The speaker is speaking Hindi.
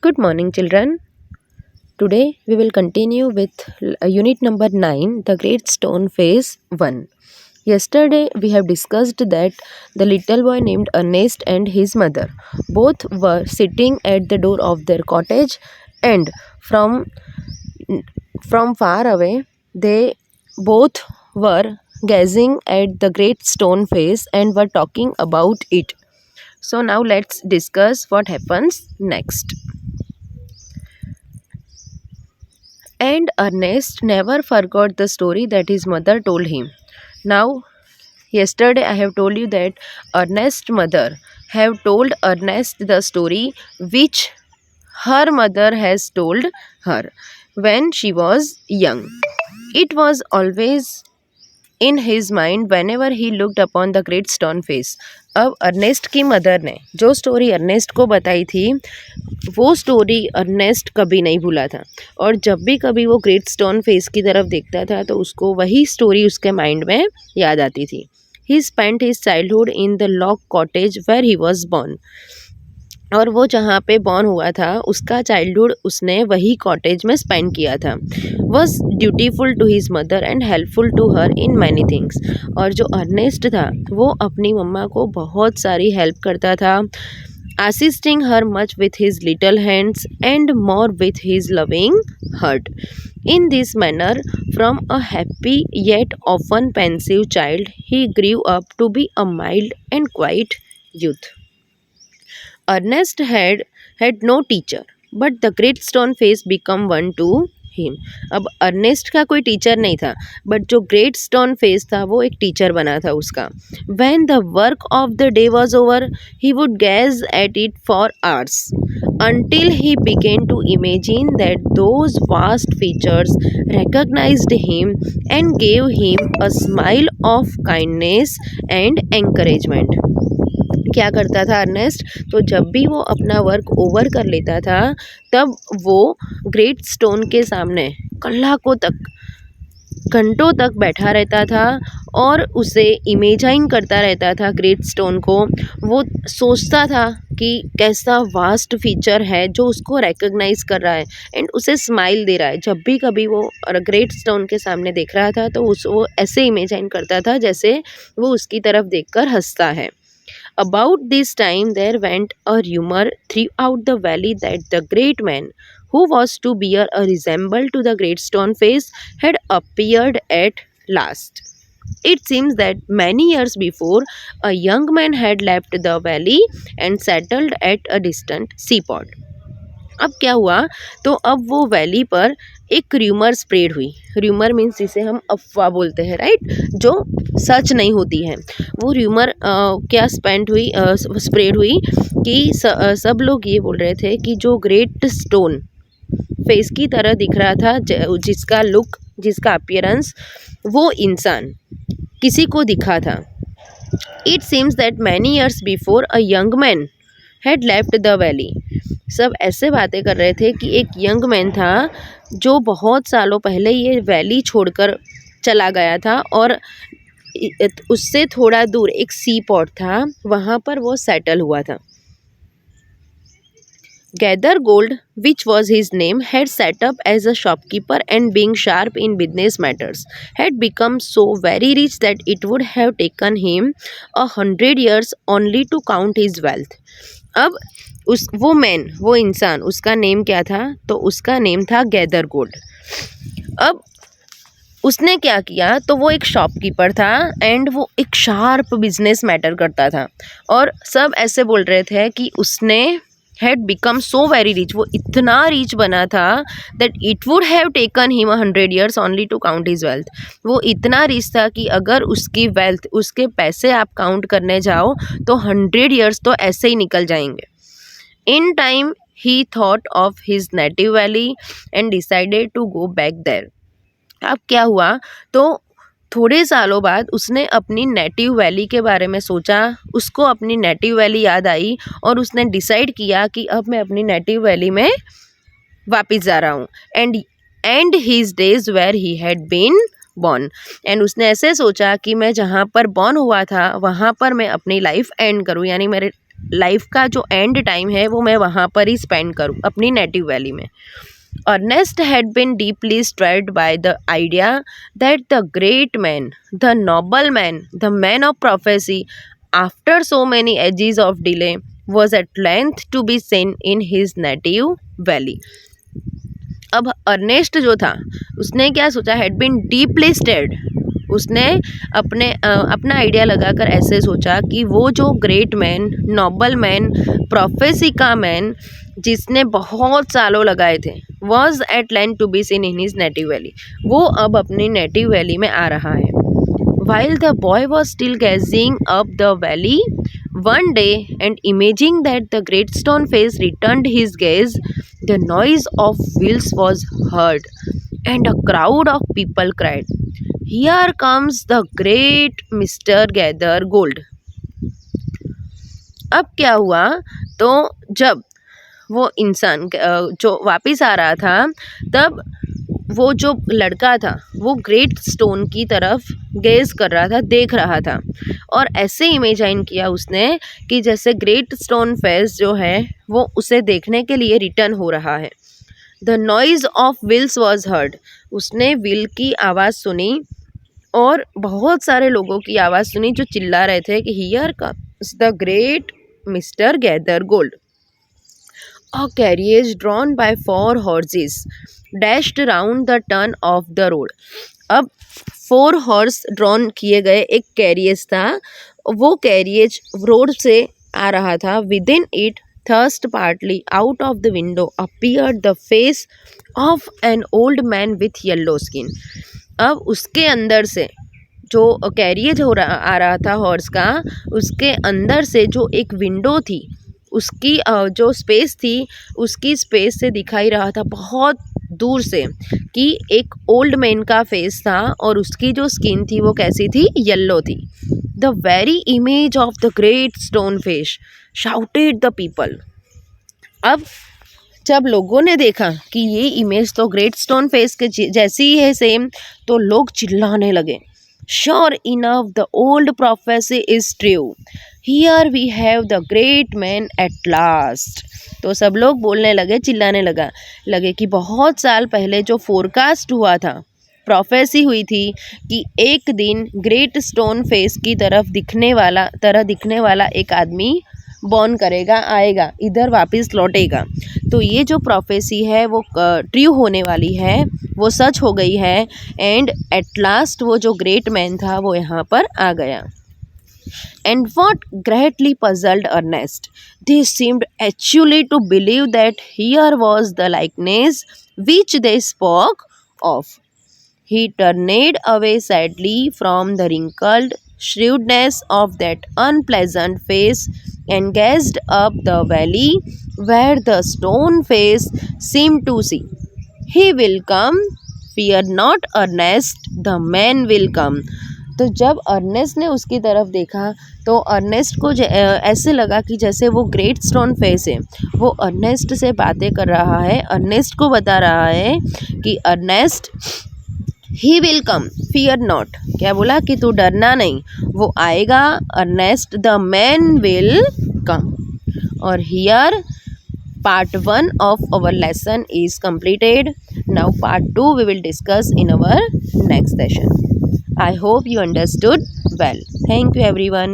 Good morning, children. Today we will continue with unit number 9, the Great Stone Phase 1. Yesterday we have discussed that the little boy named Ernest and his mother both were sitting at the door of their cottage, and from far away they both were gazing at the great stone face and were talking about it. So now let's discuss what happens next. And Ernest never forgot the story that his mother told him. Now, yesterday I have told you that Ernest's mother have told Ernest the story which her mother has told her when she was young. It was always in his mind when ever he looked upon the great stone face. अब अर्नेस्ट की मदर ने जो स्टोरी अर्नेस्ट को बताई थी वो स्टोरी अर्नेस्ट कभी नहीं भूला था, और जब भी कभी वो ग्रेट स्टोन फेस की तरफ देखता था तो उसको वही स्टोरी उसके माइंड में याद आती थी. He spent his childhood in the log cottage where he was born. और वो जहाँ पे बॉर्न हुआ था उसका चाइल्डहुड उसने वही कॉटेज में स्पेंड किया था. Was dutiful to his mother and helpful to her in many things. और जो अर्नेस्ट था वो अपनी मम्मा को बहुत सारी हेल्प करता था, assisting her much with his little hands and more with his loving heart. In this manner, from a happy yet often pensive child, he grew up to be a mild and quiet youth. Ernest had no teacher, but the great stone face became one to him. अब अर्नेस्ट का कोई टीचर नहीं था, बट जो ग्रेट स्टोन फेस था वो एक टीचर बना था उसका. When the work of the day was over, he would gaze at it for hours, until he began to imagine that those vast features recognized him and gave him a smile of kindness and encouragement. क्या करता था अर्नेस्ट, तो जब भी वो अपना वर्क ओवर कर लेता था तब वो ग्रेट स्टोन के सामने घंटों तक बैठा रहता था और उसे इमेजाइन करता रहता था ग्रेट स्टोन को. वो सोचता था कि कैसा वास्ट फीचर है जो उसको रिकग्नाइज कर रहा है एंड उसे स्माइल दे रहा है. जब भी कभी वो ग्रेट स्टोन के सामने देख रहा था तो वो ऐसे इमेजाइन करता था जैसे वो उसकी तरफ देखकर हंसता है. About this time there went a rumor throughout the valley that the great man who was to bear a resemblance to the great stone face had appeared at last. It seems that many years before a young man had left the valley and settled at a distant seaport. अब क्या हुआ, तो अब वो वैली पर एक र्यूमर स्प्रेड हुई. र्यूमर मीन्स जिसे हम अफवाह बोलते हैं, राइट, जो सच नहीं होती है. वो र्यूमर क्या स्प्रेड हुई कि सब लोग ये बोल रहे थे कि जो ग्रेट स्टोन फेस की तरह दिख रहा था, जिसका लुक, जिसका अपीयरेंस वो इंसान किसी को दिखा था. It seems that many years before a young man had left the valley. सब ऐसे बातें कर रहे थे कि एक यंग मैन था जो बहुत सालों पहले ये वैली छोड़कर चला गया था, और उससे थोड़ा दूर एक सी पॉट था, वहाँ पर वो सेटल हुआ था. Gather Gold, which was his name, had set up as a shopkeeper and being sharp in business matters, had become so very rich that it would have taken him 100 years only to count his wealth. अब वो इंसान, उसका नेम क्या था, तो उसका नेम था गैदर गोल्ड. अब उसने क्या किया, तो वो एक शॉपकीपर था एंड वो एक शार्प बिजनेस मैटर करता था, और सब ऐसे बोल रहे थे कि उसने had become so very rich, वो इतना रिच बना था that it would have taken him 100 years only to count his wealth. वो इतना रिच था कि अगर उसकी वेल्थ, उसके पैसे आप काउंट करने जाओ तो 100 years तो ऐसे ही निकल जाएंगे. In time, he thought of his native valley and decided to go back there. अब क्या हुआ, तो थोड़े सालों बाद उसने अपनी नेटिव वैली के बारे में सोचा, उसको अपनी नेटिव वैली याद आई और उसने डिसाइड किया कि अब मैं अपनी नेटिव वैली में वापस जा रहा हूँ. And his days where he had been born. And उसने ऐसे सोचा कि मैं जहाँ पर बॉर्न हुआ था वहाँ पर मैं अपनी लाइफ एंड करूँ, यानी मेरे लाइफ का जो एंड टाइम है वो मैं वहाँ पर ही स्पेंड करूँ, अपनी नेटिव वैली में। Ernest had been deeply stirred by the idea that the great man, the noble man, the man of prophecy, after so many ages of delay, was at length to be seen in his native valley. अब अर्नेस्ट जो था उसने क्या सोचा, हैड बीन डीपली स्टेड, उसने अपना आइडिया लगाकर ऐसे सोचा कि वो जो great man, noble man, prophecy का मैन जिसने बहुत सालों लगाए थे, was at land to be seen in his native valley, वो अब अपनी नेटिव वैली में आ रहा है। While the boy was still gazing up the valley one day and imagining that the great stone face returned his gaze, the noise of wheels was heard, and a crowd of people cried, "Here comes the great Mr. Gather Gold." अब क्या हुआ, तो जब वो इंसान जो वापस आ रहा था, तब वो जो लड़का था वो ग्रेट स्टोन की तरफ गेज कर रहा था, देख रहा था, और ऐसे इमेजाइन किया उसने कि जैसे ग्रेट स्टोन फेस जो है वो उसे देखने के लिए रिटर्न हो रहा है। The noise of wheels was heard, उसने व्हील की आवाज़ सुनी और बहुत सारे लोगों की आवाज़ सुनी जो चिल्ला रहे थे कि here comes the great mister gather gold. A carriage drawn by 4 horses dashed round the turn of the road. अब 4 हॉर्स ड्रॉन किए गए एक कैरियज था, वो कैरियज रोड से आ रहा था। Within it thrust partly out of the window appeared the face of an old man with yellow skin. अब उसके अंदर से जो कैरियज आ रहा था हॉर्स का, उसके अंदर से जो एक विंडो थी, उसकी जो स्पेस थी, उसकी स्पेस से दिखाई रहा था बहुत दूर से कि एक ओल्ड मैन का फेस था और उसकी जो स्किन थी वो कैसी थी, येलो थी। The very image of the great stone face shouted the people. अब जब लोगों ने देखा कि ये इमेज तो ग्रेट स्टोन फेस के जैसी ही है सेम, तो लोग चिल्लाने लगे, Sure enough, the old prophecy is true. Here we have the great man at last. तो सब लोग बोलने लगे, चिल्लाने लगे कि बहुत साल पहले जो फोरकास्ट हुआ था, प्रोफेसी हुई थी कि एक दिन ग्रेट स्टोन फेस की तरह दिखने वाला एक आदमी बॉर्न करेगा, आएगा, इधर वापस लौटेगा। तो ये जो प्रोफेसी है वो ट्रू होने वाली है, वो सच हो गई है, एंड एट लास्ट वो जो ग्रेट मैन था वो यहाँ पर आ गया। And what greatly puzzled Ernest, they seemed actually to believe that here was the likeness which they spoke of. He turned away sadly from the wrinkled shrewdness of that unpleasant face and gazed up the valley where the stone face seemed to see. He will come, fear not Ernest, the man will come. तो जब अर्नेस्ट ने उसकी तरफ देखा तो अर्नेस्ट को ऐसे लगा कि जैसे वो ग्रेट स्टोन फेस है, वो अर्नेस्ट से बातें कर रहा है, अर्नेस्ट को बता रहा है कि Ernest he will come, fear not. क्या बोला कि तू डरना नहीं, वो आएगा, Ernest the man will come. और here part 1 of our lesson is completed. Now part 2 we will discuss in our next session. I hope you understood well. Thank you everyone.